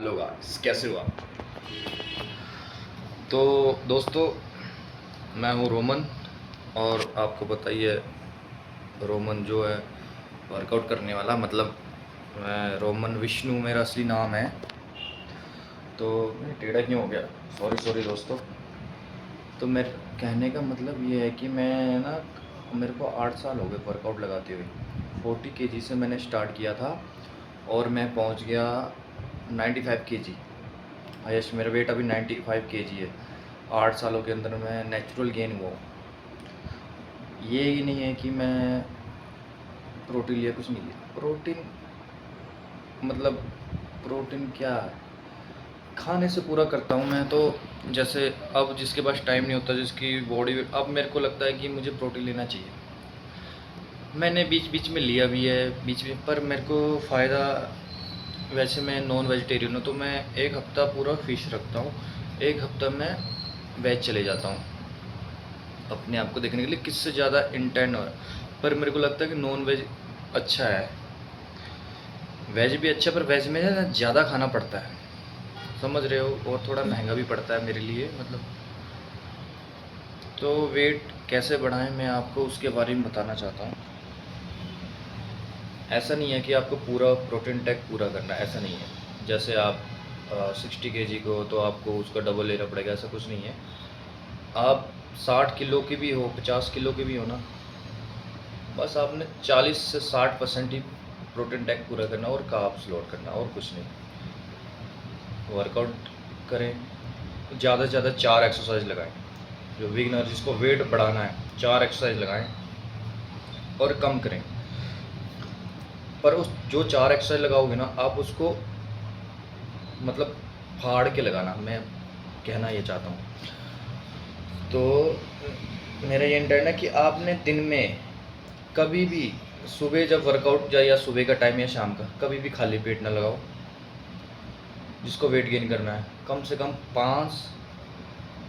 Hello guys, कैसे हो आप? तो दोस्तों, मैं हूँ रोमन। और आपको बताइए, रोमन जो है वर्कआउट करने वाला, मतलब मैं रोमन विष्णु मेरा असली नाम है। तो मैं टेढ़ा क्यों हो गया? सॉरी सॉरी दोस्तों। तो मेरे कहने का मतलब ये है कि मैं ना, मेरे को 8 साल हो गए वर्कआउट लगाते हुए। 40 kg से मैंने स्टार्ट किया था और मैं पहुंच गया 95 kg। हाईएस्ट मेरा वेट अभी 95 kg है। 8 सालों के अंदर मैं नेचुरल गेन हुआ हूँ। ये ही नहीं है कि मैं प्रोटीन लिया, कुछ नहीं लिया। प्रोटीन मतलब प्रोटीन क्या है? खाने से पूरा करता हूँ मैं तो। जैसे अब जिसके पास टाइम नहीं होता, जिसकी बॉडी, अब मेरे को लगता है कि मुझे प्रोटीन लेना चाहिए। मैंने बीच बीच में लिया भी है, बीच में, पर मेरे को फ़ायदा, वैसे मैं नॉन वेजिटेरियन हूँ तो मैं एक हफ़्ता पूरा फ़िश रखता हूँ, एक हफ़्ता मैं वेज चले जाता हूँ अपने आप को देखने के लिए किससे ज़्यादा इंटेंट हो रहा है। पर मेरे को लगता है कि नॉन वेज अच्छा है, वेज भी अच्छा है, पर वेज में ना ज़्यादा खाना पड़ता है, समझ रहे हो, और थोड़ा महंगा भी पड़ता है मेरे लिए, मतलब। तो वेट कैसे बढ़ाएं, मैं आपको उसके बारे में बताना चाहता हूँ। ऐसा नहीं है कि आपको पूरा प्रोटीन टेक पूरा करना है, ऐसा नहीं है। जैसे आप 60 kg को हो तो आपको उसका डबल लेना पड़ेगा, ऐसा कुछ नहीं है। आप 60 किलो की भी हो, 50 किलो की भी हो ना, बस आपने 40 से 60% ही प्रोटीन टेक पूरा करना और कार्ब्स लोड करना, और कुछ नहीं। वर्कआउट करें, ज़्यादा से ज़्यादा 4 एक्सरसाइज लगाएं। जो बिगिनर, जिसको वेट बढ़ाना है, 4 एक्सरसाइज लगाएं और कम करें। पर उस जो 4 एक्सरसाइज लगाओगे ना, आप उसको मतलब फाड़ के लगाना, मैं कहना ये चाहता हूँ। तो मेरा ये इंटेंट है कि आपने दिन में कभी भी, सुबह जब वर्कआउट जाए, या सुबह का टाइम या शाम का, कभी भी खाली पेट ना लगाओ। जिसको वेट गेन करना है, कम से कम 5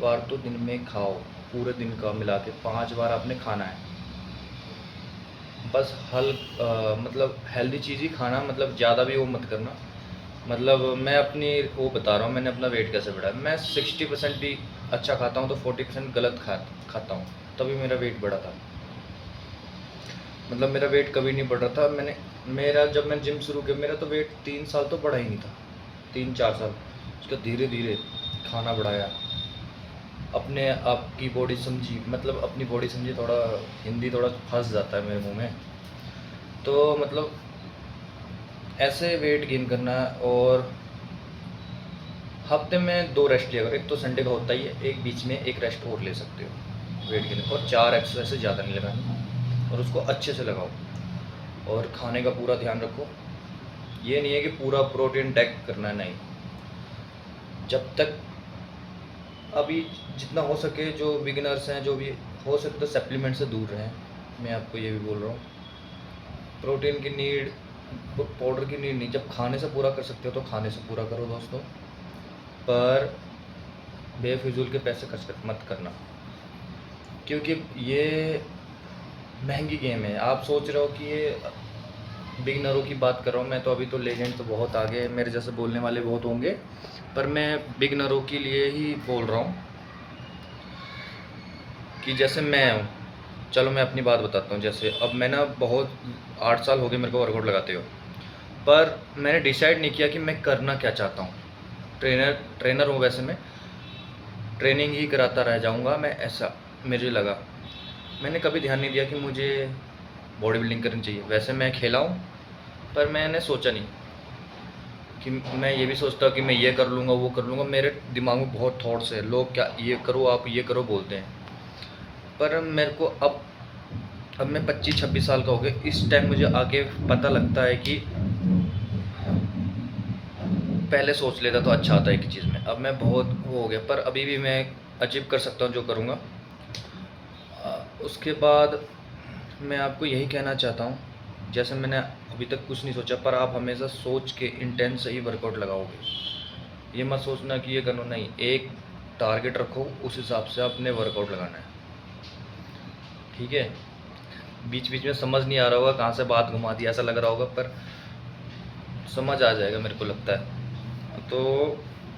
बार तो दिन में खाओ। पूरे दिन का मिला के 5 बार आपने खाना है। बस मतलब हेल्दी चीज़ ही खाना, मतलब ज़्यादा भी वो मत करना। मतलब मैं अपनी वो बता रहा हूँ, मैंने अपना वेट कैसे बढ़ाया। मैं 60% भी अच्छा खाता हूँ तो 40% गलत खाता हूँ, तभी मेरा वेट बढ़ा था। मतलब मेरा वेट कभी नहीं बढ़ रहा था। मेरा जब मैं जिम शुरू किया, मेरा तो वेट 3 साल तो बढ़ा ही नहीं था, 3-4 साल। उसका धीरे धीरे खाना बढ़ाया, अपने आप की बॉडी समझी, मतलब अपनी बॉडी समझी, थोड़ा हिंदी थोड़ा फंस जाता है मेरे मुंह में। तो मतलब ऐसे वेट गेन करना है। और हफ्ते में 2 रेस्ट लिया करो, एक तो संडे का होता ही है, एक बीच में एक रेस्ट और ले सकते हो वेट गेन। और 4 एक्सरसाइज से ज़्यादा नहीं लगानी, और उसको अच्छे से लगाओ। और खाने का पूरा ध्यान रखो। ये नहीं है कि पूरा प्रोटीन टैक करना है, नहीं। जब तक अभी जितना हो सके, जो बिगिनर्स हैं, जो भी हो सके तो सप्लीमेंट से दूर रहें। मैं आपको ये भी बोल रहा हूँ, प्रोटीन की नीड, पाउडर की नीड नहीं। जब खाने से पूरा कर सकते हो तो खाने से पूरा करो दोस्तों, पर बेफिजूल के पैसे खर्च मत करना, क्योंकि ये महंगी गेम है। आप सोच रहे हो कि ये बिगनरों की बात कर रहा हूँ मैं, तो अभी तो लेजेंड तो बहुत आगे है, मेरे जैसे बोलने वाले बहुत होंगे, पर मैं बिगनरों के लिए ही बोल रहा हूँ। कि जैसे मैं हूँ, चलो मैं अपनी बात बताता हूँ। जैसे अब मैं ना, बहुत 8 साल हो गए मेरे को वर्कआउट लगाते हो, पर मैंने डिसाइड नहीं किया कि मैं करना क्या चाहता हूँ। ट्रेनर हूँ वैसे, मैं ट्रेनिंग ही कराता रह जाऊँगा मैं, ऐसा मुझे लगा। मैंने कभी ध्यान नहीं दिया कि मुझे बॉडी बिल्डिंग करनी चाहिए। वैसे मैं खेला हूँ, पर मैंने सोचा नहीं कि मैं ये भी सोचता कि मैं ये कर लूँगा, वो कर लूँगा। मेरे दिमाग में बहुत थॉट्स है, लोग क्या ये करो, आप ये करो बोलते हैं। पर मेरे को अब मैं 25-26 साल का हो गया, इस टाइम मुझे आगे पता लगता है कि पहले सोच लेता तो अच्छा होता है एक चीज़ में। अब मैं बहुत वो हो गया, पर अभी भी मैं अचीव कर सकता हूँ जो करूँगा। उसके बाद मैं आपको यही कहना चाहता हूँ, जैसे मैंने अभी तक कुछ नहीं सोचा, पर आप हमेशा सोच के इंटेंस से ही वर्कआउट लगाओगे। ये मत सोचना कि ये करना, नहीं। एक टारगेट रखो, उस हिसाब से आपने वर्कआउट लगाना है, ठीक है। बीच बीच में समझ नहीं आ रहा होगा, कहाँ से बात घुमा दी, ऐसा लग रहा होगा, पर समझ आ जाएगा मेरे को लगता है। तो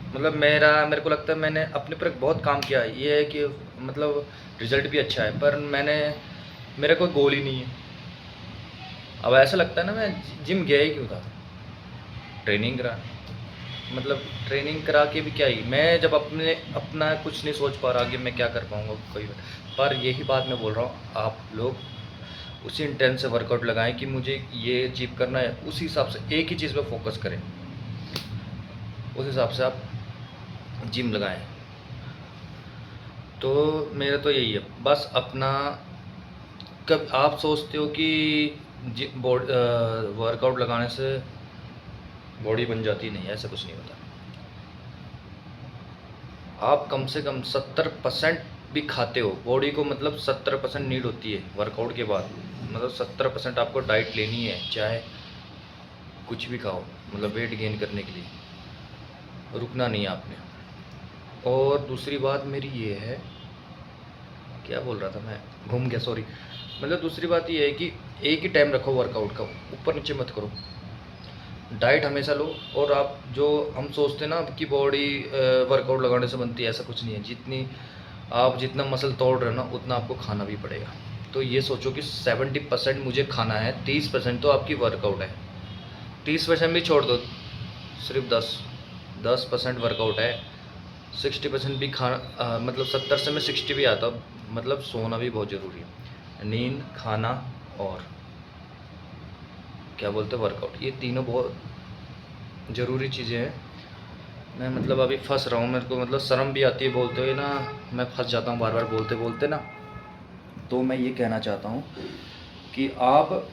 मतलब मेरे को लगता है मैंने अपने पर बहुत काम किया है। ये है कि मतलब रिज़ल्ट भी अच्छा है, पर मेरा कोई गोल ही नहीं है। अब ऐसा लगता है ना, मैं जिम गया ही क्यों था? ट्रेनिंग करा, मतलब ट्रेनिंग करा के भी क्या ही, मैं जब अपना कुछ नहीं सोच पा रहा कि मैं क्या कर पाऊँगा कोई। पर यही बात मैं बोल रहा हूँ, आप लोग उसी इंटेंस से वर्कआउट लगाएं कि मुझे ये अचीव करना है, उसी हिसाब से एक ही चीज़ पे फोकस करें, उस हिसाब से आप जिम लगाएं। तो मेरा तो यही है बस अपना। कब आप सोचते हो कि वर्कआउट लगाने से बॉडी बन जाती, नहीं, ऐसा कुछ नहीं होता। आप कम से कम 70% भी खाते हो, बॉडी को मतलब 70% नीड होती है वर्कआउट के बाद। मतलब 70% आपको डाइट लेनी है, चाहे कुछ भी खाओ, मतलब वेट गेन करने के लिए रुकना नहीं है आपने। और दूसरी बात मेरी ये है, क्या बोल रहा था मैं, घूम गया, सॉरी। मतलब दूसरी बात ये है कि एक ही टाइम रखो वर्कआउट का, ऊपर नीचे मत करो। डाइट हमेशा लो। और आप जो हम सोचते हैं ना कि बॉडी वर्कआउट लगाने से बनती है, ऐसा कुछ नहीं है। आप जितना मसल तोड़ रहे हो ना, उतना आपको खाना भी पड़ेगा। तो ये सोचो कि 70% मुझे खाना है, 30% तो आपकी वर्कआउट है। 30% भी छोड़ दो, सिर्फ 10% वर्कआउट है। 60% भी खाना, मतलब 70 से मैं 60 भी आता हूँ। मतलब सोना भी बहुत ज़रूरी है, नींद, खाना और क्या बोलते हैं, वर्कआउट, ये तीनों बहुत ज़रूरी चीज़ें हैं। मैं मतलब अभी फंस रहा हूँ, मेरे को मतलब शर्म भी आती है बोलते हुए ना, मैं फंस जाता हूँ बार बार बोलते बोलते ना। तो मैं ये कहना चाहता हूँ कि आप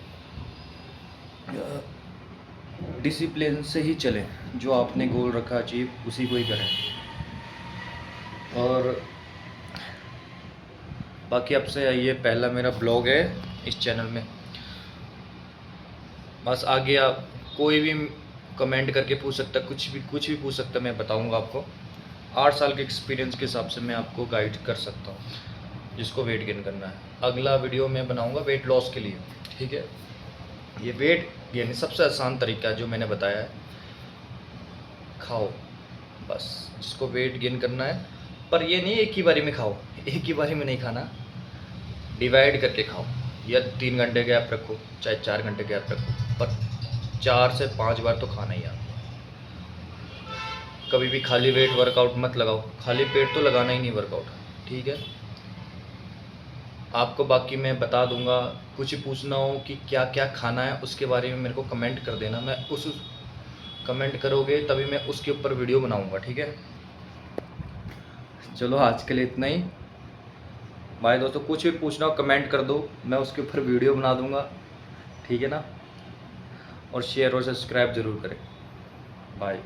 डिसिप्लिन से ही चलें, जो आपने गोल रखा अचीव उसी को ही करें। और बाकी आपसे ये पहला मेरा ब्लॉग है इस चैनल में। बस आगे आप कोई भी कमेंट करके पूछ सकता, कुछ भी पूछ सकता, मैं बताऊंगा आपको। 8 साल के एक्सपीरियंस के हिसाब से मैं आपको गाइड कर सकता हूँ, जिसको वेट गेन करना है। अगला वीडियो मैं बनाऊंगा वेट लॉस के लिए, ठीक है। ये वेट गेन सबसे आसान तरीका है जो मैंने बताया है, खाओ बस, जिसको वेट गेन करना है। पर ये नहीं एक ही बारी में खाओ, एक ही बारी में नहीं खाना, डिवाइड करके खाओ। या 3 घंटे गैप रखो, चाहे 4 घंटे गैप रखो, पर 4 से 5 बार तो खाना ही आपको। कभी भी खाली वेट वर्कआउट मत लगाओ, खाली पेट तो लगाना ही नहीं वर्कआउट, ठीक है। आपको बाकी मैं बता दूंगा, कुछ पूछना हो कि क्या क्या खाना है उसके बारे में मेरे को कमेंट कर देना, मैं उस कमेंट करोगे तभी मैं उसके ऊपर वीडियो बनाऊंगा, ठीक है। चलो आज के लिए इतना ही, बाय दोस्तों। कुछ भी पूछना हो कमेंट कर दो, मैं उसके ऊपर वीडियो बना दूंगा, ठीक है ना। और शेयर और सब्सक्राइब ज़रूर करें। बाय।